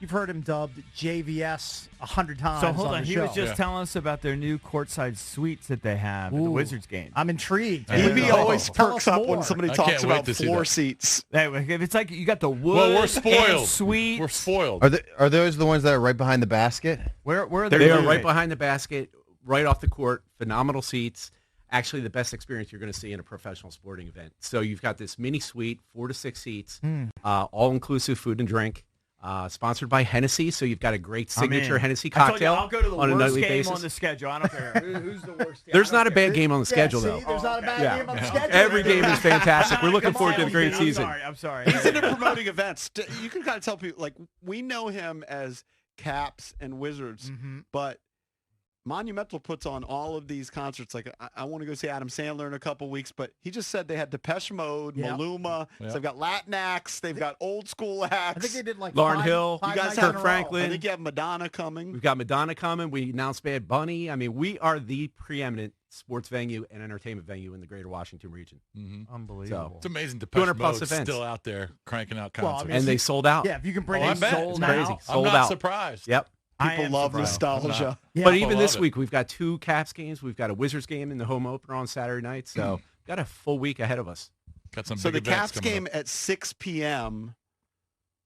You've heard him dubbed JVS 100 times. So hold on on, the he show. was just telling us about their new courtside suites that they have at the Wizards game. I'm intrigued. EB always Tell perks us up when more. somebody I talks can't wait about to see floor that. seats. If it's like you got the wood Well, we're and spoiled. suites. We're spoiled. Are those the ones that are right behind the basket? Where are They are located? right behind the basket, right off the court, phenomenal seats. Actually, the best experience you're going to see in a professional sporting event. So you've got this mini suite, 4 to 6 seats, all-inclusive food and drink, sponsored by Hennessy. So you've got a great signature Hennessy cocktail I'll go to the on a worst nightly game basis. on the schedule. I don't care. Who's the worst? There's not a bad game on the schedule, see, though. There's not a bad game on the schedule. Every game is fantastic. We're looking Come forward to on, the great I'm season. I'm sorry. He's into promoting events. You can kind of tell people, like, we know him as Caps and Wizards, but Monumental puts on all of these concerts. Like, I want to go see Adam Sandler in a couple weeks, but he just said they had Depeche Mode, Maluma. Yep. So they've got Latin acts. They've got old school acts. I think they did like Lauryn five- Hill, five you guys nights have in a row. Franklin. I think you have Madonna coming. We've got Madonna coming. We announced Bad Bunny. I mean, we are the preeminent sports venue and entertainment venue in the greater Washington region. Unbelievable. It's amazing. Depeche 200 plus Mode's events. still out there cranking out Well, I concerts. mean, And they sold out. Yeah, if you can bring Oh, I in bet. sold It's now. crazy. I'm Sold not out. surprised. Yep. People love surprised. nostalgia. Yeah. But I even this love it. week, we've got 2 Caps games. We've got a Wizards game in the home opener on Saturday night. So got a full week ahead of us. Got some So big the events Caps coming game up. at 6 p.m.,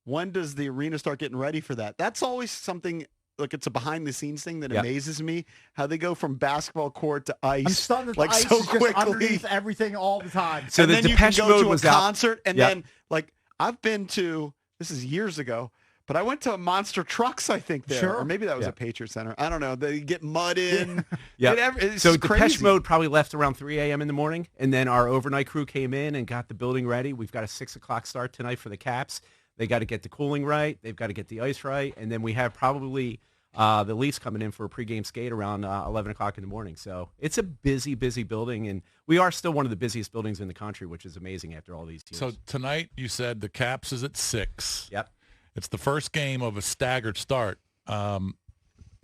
when does the arena start getting ready for that? That's always something, like, it's a behind-the-scenes thing that Yep. amazes me, how they go from basketball court to ice. I'm stunned that like, the ice so is just quickly. underneath everything all the time. So And the then you Depeche can go Mode to was a out. concert, and Yep. then, like, I've been to, this is years ago, but I went to Monster Trucks, I think, there. Sure. Or maybe that was Yeah. a Patriot Center. I don't know. They get mud in. Yeah. It's So just Depeche crazy. Mode probably left around 3 a.m. in the morning, and then our overnight crew came in and got the building ready. We've got a 6 o'clock start tonight for the Caps. They got to get the cooling right. They've got to get the ice right. And then we have probably the Leafs coming in for a pregame skate around 11 o'clock in the morning. So it's a busy, busy building, and we are still one of the busiest buildings in the country, which is amazing after all these years. So tonight you said the Caps is at 6. Yep. It's the first game of a staggered start.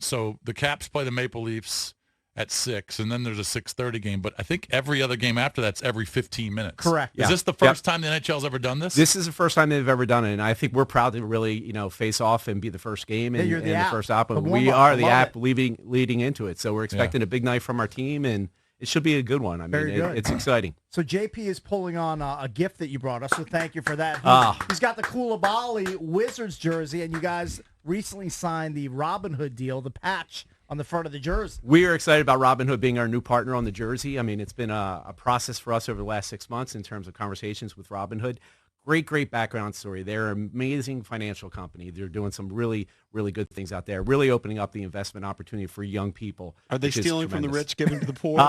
So the Caps play the Maple Leafs at 6, and then there's a 6:30 game. But I think every other game after that's every 15 minutes. Correct. Is Yeah. this the first time the NHL's ever done this? This is the first time they've ever done it, and I think we're proud to really, face off and be the first game and, Yeah, you're the and the app. first op. The We warm-up. are I the love app it. leading into it. So we're expecting a big night from our team, and it should be a good one. I mean, Very good. it's exciting. So JP is pulling on a gift that you brought us, so thank you for that. Ah. He's got the Koulibaly Wizards jersey, and you guys recently signed the Robinhood deal, the patch on the front of the jersey. We are excited about Robinhood being our new partner on the jersey. I mean, it's been a process for us over the last 6 months in terms of conversations with Robinhood. Great background story. They're an amazing financial company. They're doing some really, really good things out there, really opening up the investment opportunity for young people. Are they which is stealing from the tremendous. rich, giving to the poor?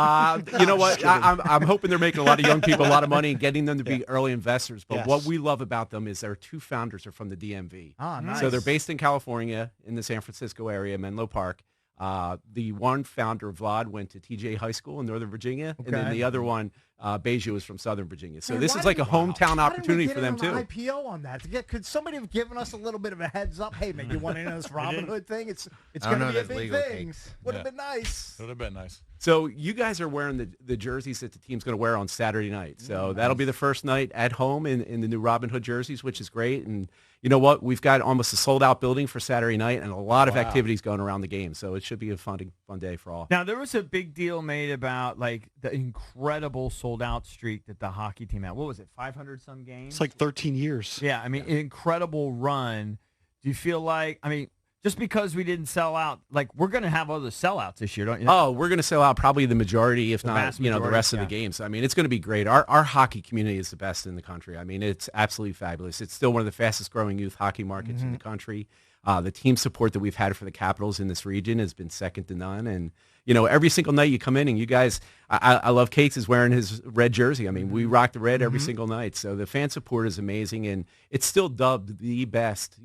You know what? I'm hoping they're making a lot of young people a lot of money and getting them to be early investors. But Yes. what we love about them is their 2 founders are from the DMV. Ah, nice. So they're based in California in the San Francisco area, Menlo Park. The one founder, Vlad, went to TJ High School in Northern Virginia, and then Okay. the other one, Beju, is from Southern Virginia. So Man, this why is like a didn't- hometown why opportunity didn't for we them get in too. on the IPO on that? Could somebody have given us a little bit of a heads up? Hey, man, you want in on this Robinhood thing? It's I don't going to know be a if that's big legal, thing. Kate. Would have Yeah. been nice. It would have been nice. So you guys are wearing the jerseys that the team's going to wear on Saturday night. So that'll be the first night at home in the new Robinhood jerseys, which is great. And you know what? We've got almost a sold-out building for Saturday night and a lot of activities going around the game. So it should be a fun day for all. Now, there was a big deal made about, like, the incredible sold-out streak that the hockey team had. What was it, 500-some games? It's like 13 years. Yeah, I mean, an incredible run. Do you feel like, I mean, just because we didn't sell out, like, we're going to have other sellouts this year, don't you? Oh, we're going to sell out probably the majority, if not, vast the majority, rest of the yeah. games. I mean, it's going to be great. Our hockey community is the best in the country. I mean, it's absolutely fabulous. It's still one of the fastest growing youth hockey markets in the country. The team support that we've had for the Capitals in this region has been second to none. And, every single night you come in and you guys, I love Cates is wearing his red jersey. I mean, we rock the red every single night. So the fan support is amazing. And it's still dubbed the best,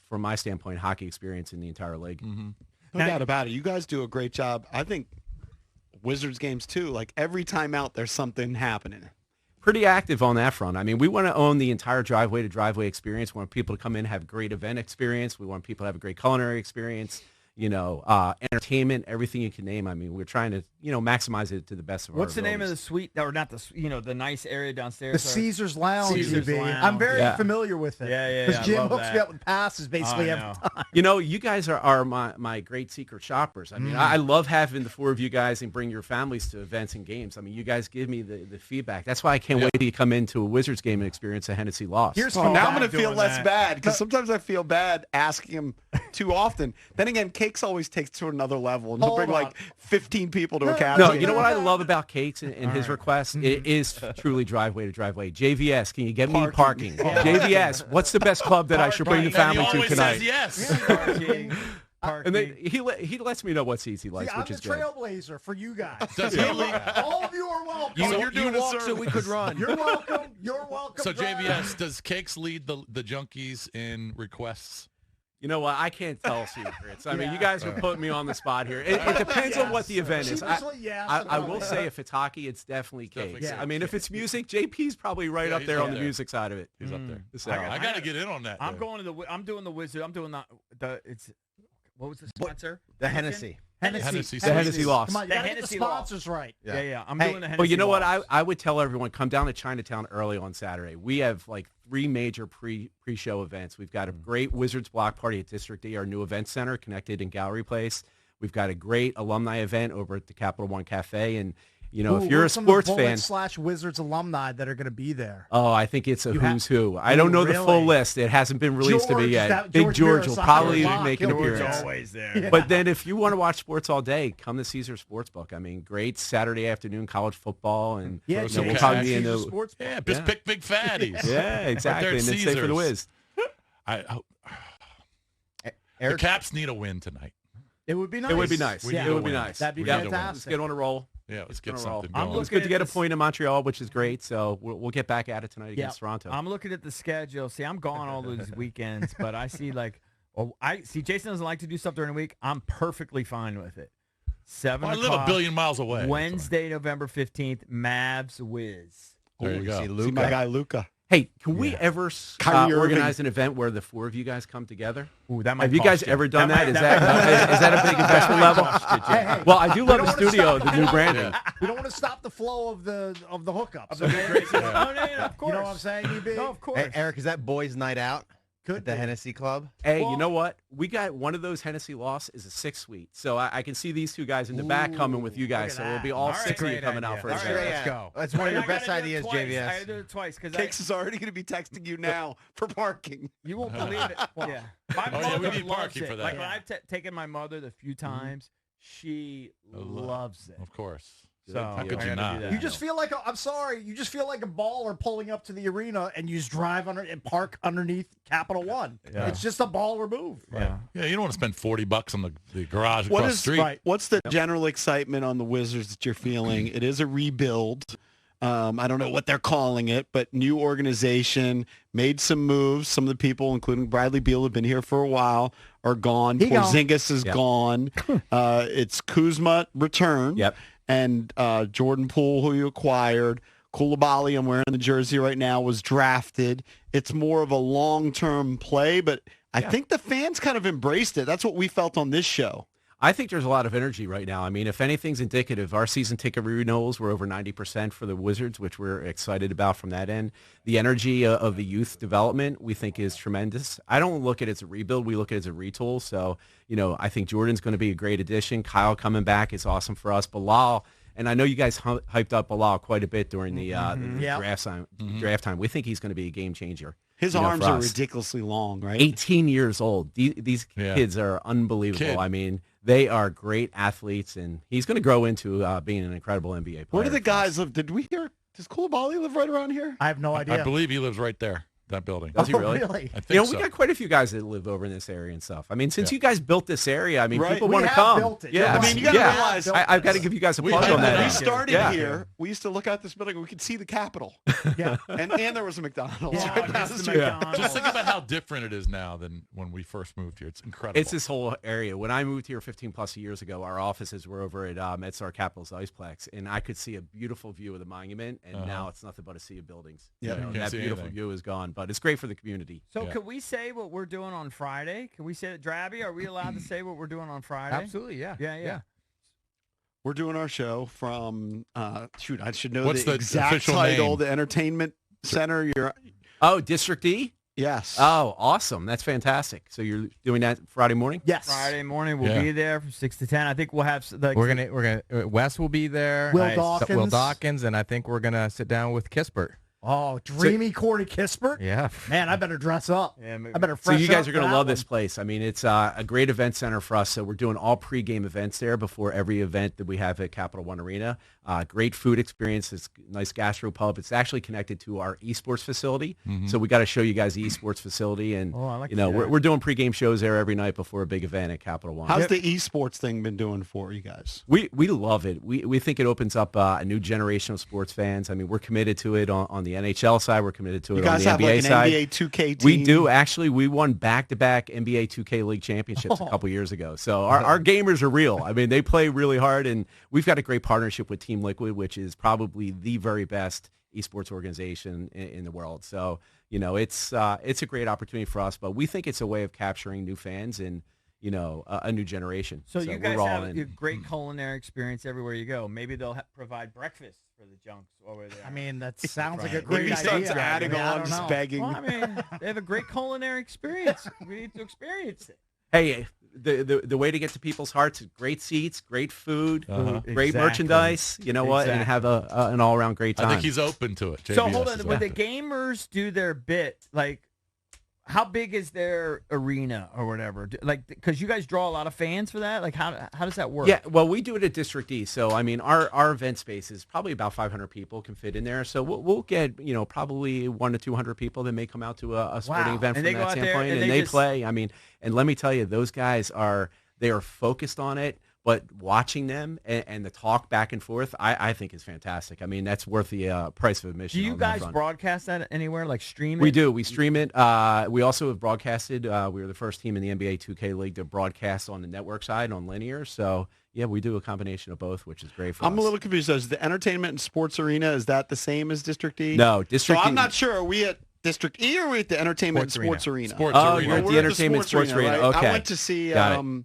from my standpoint, hockey experience in the entire league. No doubt about it. You guys do a great job. I think Wizards games, too. Like, every time out, there's something happening. Pretty active on that front. I mean, we want to own the entire driveway-to-driveway experience. We want people to come in and have a great event experience. We want people to have a great culinary experience. entertainment, everything you can name. I mean, we're trying to, maximize it to the best of our What's the name of abilities. the suite, or not the nice area downstairs? The Caesars Lounge, Caesars UB. Lounge. I'm very Yeah. familiar with it. Yeah. Because I Jim love hooks that. me up with passes basically I every know. time. You guys are my great secret shoppers. I mean, I love having the four of you guys and bring your families to events and games. I mean, you guys give me the feedback. That's why I can't wait till you come into a Wizards game and experience a Hennessy loss. Here's Well, now I'm I'm going to feel doing less that. bad because sometimes I feel bad asking him too often. Then again, Cakes always takes to another level, and he'll Hold bring on. like 15 people to a cafe. No, you know what I love about Cakes and his request? It is truly driveway to driveway. JVS, can you get me parking? JVS, what's the best club that I should bring the And he family to always tonight? says yes. Parking. And then he lets me know what seats he likes, See, I'm which the is good. trailblazer for you guys. Does he lead? All of you are welcome. you're doing a service. so we could run. You're welcome. You're welcome. So drive. JVS, does Cakes lead the Junkies in requests? You know what? I can't tell secrets. I mean, Yeah. you guys are putting me on the spot here. It depends on what the event is. Sheepishly, yes. I will say if it's hockey, it's definitely Cakes. Definitely I mean, if it's music, JP's probably right up he's there up on the there. music side of it. He's up there. So, I got to get in on that. I'm though. going to the. I'm doing the Wizard. I'm doing the. What was the sponsor? The Hennessy. Hennessy. The Hennessy loss. Come on, you The gotta get the Hennessy loss. sponsors right. Yeah. I'm Hey, doing the Hennessy. Well, you know what? loss. I would tell everyone, come down to Chinatown early on Saturday. We have like 3 major pre-show events. We've got a great Wizards block party at District D, our new event center connected in Gallery Place. We've got a great alumni event over at the Capital One Cafe. And, if you're a sports fan, / Wizards alumni that are going to be there. oh, I think it's a You have- who's who. I don't know the full really? list. It hasn't been released to me George, yet. that- Big George George will Mirasaki probably Rock, make an he'll be appearance. there. always there. Yeah. But then if you want to watch sports all day, come to Caesars Sportsbook. I mean, great Saturday afternoon college football. And Yeah, some we'll cash. probably be in Caesars the... Sports Bar. Yeah, just pick big fatties. Yeah, exactly. at And then stay for the Caesars. Wiz. The Eric, Caps need a win tonight. It would be nice. It would be nice. We need It to would be win. nice. That'd be Yeah. fantastic. Let's get on a roll. Yeah, let's get It's gonna roll. something I'm going. It's looking good to at get a this- point in Montreal, which is great. So we'll get back at it tonight Yeah. against Toronto. I'm looking at the schedule. See, I'm gone all those weekends, but I see I see Jason doesn't like to do stuff during the week. I'm perfectly fine with it. 7 Well, I live o'clock, a billion miles away. Wednesday, November 15th, Mavs Wiz. There you go. See my guy Luca. Hey, can we ever Kyrie organize an event where the 4 of you guys come together? Ooh, that might Have you cost guys ever done that? might- Is that a big investment level? Hey, Well, I do love don't the wanna studio, stop the the new flow. branding. We don't want to stop the flow of the hookups. No, of course. You know what I'm saying, EB? No, of course. hey, Eric, is that boys' night out Could at the be. Hennessy Club? Hey, Well- you know what? We got one of those Hennessy loss is a 6 suite. So I can see these 2 guys in the back coming with you guys. at So it'll that. be all All right, 6 of you great coming out idea. for a All drink. right, let's go. That's one of your I gotta best do it ideas, twice. I JVS. gotta do it twice because Cakes is already going to be texting you now for parking. you won't believe it. Yeah, my Oh, yeah, we mother need loves parking it. for that. Like Yeah. when I've taken my mother the few times, she loves it. Of course. So How could I you gotta not? do that. You just feel like I'm sorry. You just feel like a baller pulling up to the arena and you just drive under and park underneath Capital One. Yeah. It's just a baller move. Yeah. Yeah, you don't want to spend $40 on the garage What across the is street. right? What's the general excitement on the Wizards that you're feeling? It is a rebuild. I don't know what they're calling it, but new organization, made some moves. Some of the people, including Bradley Beal, have been here for a while, are gone. He gone. Porzingis is Yep. gone. It's Kuzma return. Yep. And Jordan Poole, who you acquired. Koulibaly, I'm wearing the jersey right now, was drafted. It's more of a long-term play, but I think the fans kind of embraced it. That's what we felt on this show. I think there's a lot of energy right now. I mean, if anything's indicative, our season ticket renewals were over 90% for the Wizards, which we're excited about from that end. The energy of the youth development we think is tremendous. I don't look at it as a rebuild. We look at it as a retool. So, I think Jordan's going to be a great addition. Kyle coming back is awesome for us. Bilal, and I know you guys hyped up Bilal quite a bit during the Yep. draft time. We think he's going to be a game changer. His for arms are us. ridiculously long, right? 18 years old. These Yeah. kids are unbelievable. Kid. I mean, they are great athletes, and he's going to grow into being an incredible NBA player. Where do the for us. guys live? Did we hear? Does Koulibaly live right around here? I have no idea. I believe he lives right there, that building. Does he really? I think We so. got quite a few guys that live over in this area and stuff. I mean, since you guys built this area, I mean, Right. people We want to have come. built it. Yeah, You're I mean, you got to yeah. realize I've got to give you guys a We plug had on that that. we out. started Yeah. here. We used to look out this building. We could see the Capitol, Yeah. and there was a McDonald's. Yeah, right down Just the the street. McDonald's. Just think about how different it is now than when we first moved here. It's incredible. It's this whole area. When I moved here 15 plus years ago, our offices were over at MedStar Capital's Iceplex, and I could see a beautiful view of the monument, and now it's nothing but a sea of buildings. Yeah. You can't that see beautiful anything. view is gone. but it's great for the community. So could we say what we're doing on Friday? Can we say that, Drabby? Are we allowed to say what we're doing on Friday? Absolutely, yeah. Yeah. We're doing our show from, I should know What's the the exact official title, name? the entertainment center. Oh, District E? Yes. Oh, awesome. That's fantastic. So you're doing that Friday morning? Yes. Friday morning we'll be there from 6 to 10. I think we'll have We're gonna Wes will be there. Will Dawkins. Will Dawkins, and I think we're gonna sit down with Kispert. Oh, dreamy Corey Kispert. Yeah. Man, I better dress up. Yeah, I better So fresh you guys up are going for to that love one. this place. I mean, it's a great event center for us. So we're doing all pregame events there before every event that we have at Capital One Arena. Great food experience. It's a nice gastro pub. It's actually connected to our esports facility. So we got to show you guys the esports facility. And, Oh, I like you know, to see that. we're doing pregame shows there every night before a big event at Capital One. How's the esports thing been doing for you guys? We love it. We think it opens up a new generation of sports fans. I mean, we're committed to it on the NHL side. We're committed to it You guys on the have NBA like an side. NBA 2K team? We do. Actually, we won back-to-back NBA 2K League championships a couple years ago. So our gamers are real. I mean, they play really hard, and we've got a great partnership with Team Liquid, which is probably the very best esports organization in the world. So, you know, it's a great opportunity for us, but we think it's a way of capturing new fans and, you know, a new generation. So you guys we're all have in. a great culinary experience everywhere you go. Maybe they'll provide breakfast for the junks over there. I mean, that sounds like a Maybe great he starts idea. adding I mean, I on, don't just know. begging. well, I mean, they have a great culinary experience. We need to experience it. Hey, the way to get to people's hearts is great seats, great food, great Exactly. merchandise. You know what? And have an all-around great time. I think he's open to it. So JBS hold on, is when open. the gamers do their bit, like, how big is their arena or whatever? Like, because you guys draw a lot of fans for that. Like, how does that work? Yeah, well, we do it at District E. So, I mean, our event space is probably about 500 people can fit in there. So we'll get, you know, probably 100 to 200 people that may come out to a sporting Wow. event And from they go that out there standpoint. and And they they just- play. I mean, and let me tell you, those guys are focused on it. But watching them and the talk back and forth, I think is fantastic. I mean, that's worth the price of admission. Do you on that guys front. broadcast that anywhere, like stream it? We do. We stream it. We also have broadcasted. We were the first team in the NBA 2K League to broadcast on the network side on linear. So, yeah, we do a combination of both, which is great for us. I'm a little confused. Is the entertainment and sports arena, is that the same as District E? No, District So I'm E- not sure. Are we at District E or are we at the entertainment and sports arena? Sports Oh, arena. you're at We're the entertainment sports arena. right? Okay. I went to see, Got it.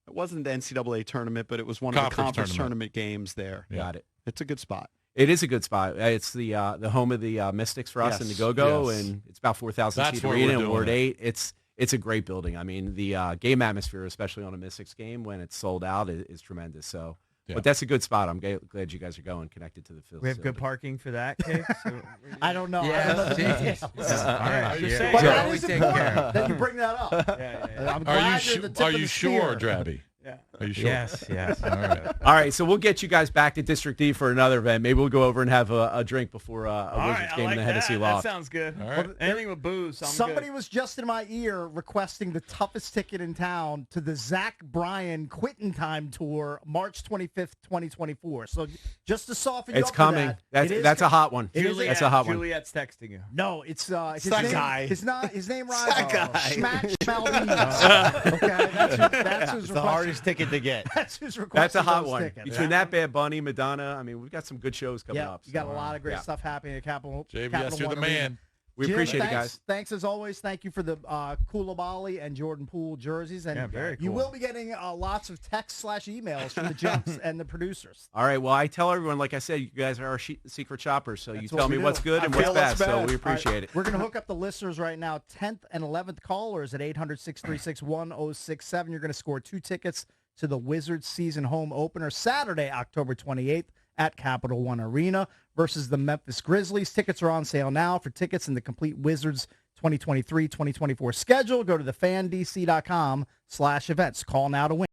it wasn't the NCAA tournament, but it was one of the Conference conference tournament. tournament games there. Yeah. Got it. It's a good spot. It is a good spot. It's the home of the Mystics for us Yes, in the Go-Go, yes. and it's about 4,000 That's seat where arena we're in doing Ward it. 8. It's a great building. I mean, the game atmosphere, especially on a Mystics game when it's sold out, is tremendous. So, Yeah. but that's a good spot. I'm glad you guys are going connected to the field. We have good parking for that, Kix? So- I don't know. I Yeah, don't know the jeez. details. All right, just yeah. saying. But Yeah. that Always is take care. important that you bring that up. I'm Are glad you you're the tip are of you the sure, spear. Drabby? Yeah. Are you sure? Yes. All right. All right, so we'll get you guys back to District D for another event. Maybe we'll go over and have a drink before a All Wizards right, I game like in the that. Hennessy That Loft. sounds good. All right. Anything with booze, I'm Somebody good. was just in my ear requesting the toughest ticket in town to the Zach Bryan Quitting Time Tour, March 25th, 2024. So just to soften you It's up for coming. that, it is That's a hot one. It is- Juliet, That's a hot one. Juliet's texting you. No, it's his that name, guy. His name rhymes. That guy. Schmatch Maldives. Okay, that's who's It's the requesting. hardest ticket to get. That's who's requesting. That's a hot those one. tickets. Between that, Bad Bunny, Madonna, I mean, we've got some good shows coming Yeah, up. you got a so, lot of great yeah. stuff happening at Capital. JBS, Capital you're One the Arena. man. We Jim, appreciate thanks, it, guys. Thanks as always. Thank you for the Koulibaly and Jordan Poole jerseys. And Yeah, very you cool. will be getting lots of texts/emails from the Junks and the producers. All right. Well, I tell everyone, like I said, you guys are our secret shoppers. So you That's tell what me we what's do. good I and what's feel bad. what's So bad. we appreciate it. We're going to hook up the listeners right now. 10th and 11th callers at 800-636-1067. You're going to score 2 tickets to the Wizards season home opener Saturday, October 28th at Capital One Arena versus the Memphis Grizzlies. Tickets are on sale now. For tickets and the complete Wizards 2023-2024 schedule, go to thefandc.com/events. Call now to win.